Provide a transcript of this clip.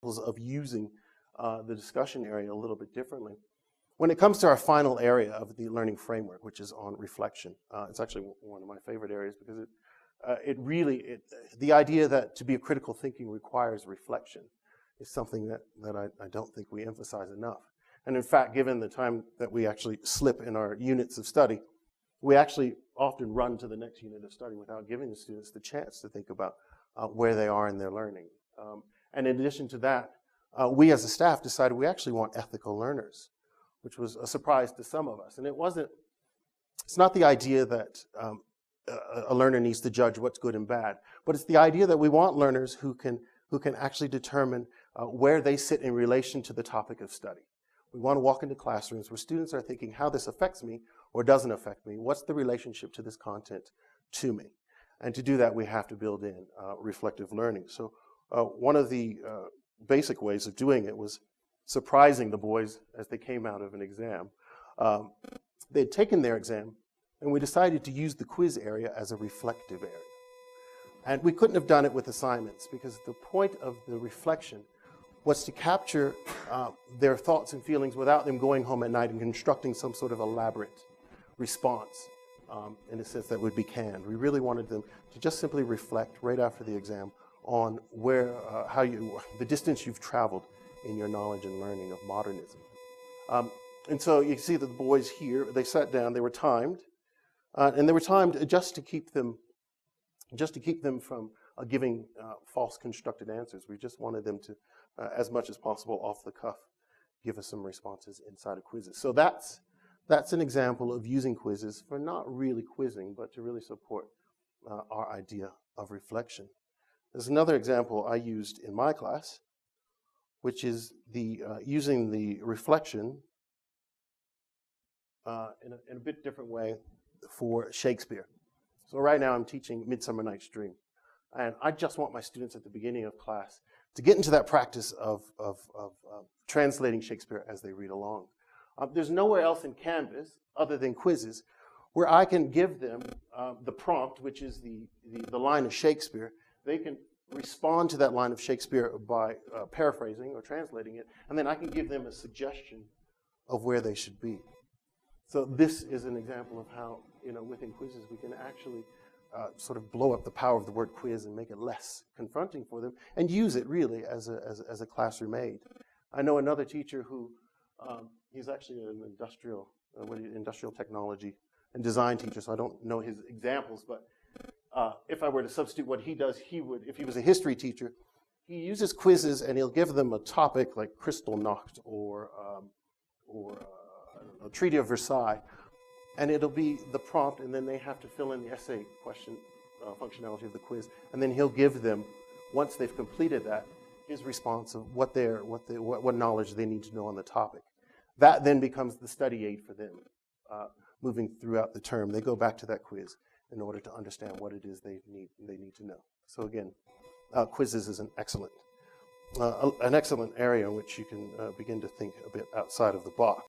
of using the discussion area a little bit differently. When it comes to our final area of the learning framework, which is on reflection, it's actually one of my favorite areas because the idea that to be a critical thinking requires reflection is something that I don't think we emphasize enough. And in fact, given the time that we actually slip in our units of study, we actually often run to the next unit of study without giving the students the chance to think about where they are in their learning. And in addition to that, we as a staff decided we actually want ethical learners, which was a surprise to some of us. And it's not the idea that a learner needs to judge what's good and bad, but it's the idea that we want learners who can actually determine where they sit in relation to the topic of study. We want to walk into classrooms where students are thinking how this affects me or doesn't affect me. What's the relationship to this content to me? And to do that, we have to build in reflective learning. So one of the basic ways of doing it was surprising the boys as they came out of an exam. They had taken their exam, and we decided to use the quiz area as a reflective area. And we couldn't have done it with assignments because the point of the reflection was to capture their thoughts and feelings without them going home at night and constructing some sort of elaborate response in a sense that would be canned. We really wanted them to just simply reflect right after the exam on the distance you've traveled in your knowledge and learning of modernism. And so you see that the boys here, they sat down, they were timed, and they were timed just to keep them from giving false constructed answers. We just wanted them to, as much as possible off the cuff, give us some responses inside of quizzes. So that's an example of using quizzes for not really quizzing, but to really support our idea of reflection. There's another example I used in my class, which is using the reflection in a bit different way for Shakespeare. So right now I'm teaching Midsummer Night's Dream. And I just want my students at the beginning of class to get into that practice of translating Shakespeare as they read along. There's nowhere else in Canvas, other than quizzes, where I can give them the prompt, which is the line of Shakespeare. They can respond to that line of Shakespeare by paraphrasing or translating it, and then I can give them a suggestion of where they should be. So this is an example of how, within quizzes, we can actually sort of blow up the power of the word quiz and make it less confronting for them and use it really as a classroom aid. I know another teacher who, he's actually an industrial technology and design teacher, so I don't know his examples, but if I were to substitute what he does, if he was a history teacher, he uses quizzes and he'll give them a topic like Kristallnacht or Treaty of Versailles, and it'll be the prompt, and then they have to fill in the essay question functionality of the quiz, and then he'll give them, once they've completed that, his response of what knowledge they need to know on the topic. That then becomes the study aid for them moving throughout the term. They go back to that quiz in order to understand what it is they need to know. So again, quizzes is an excellent area in which you can begin to think a bit outside of the box.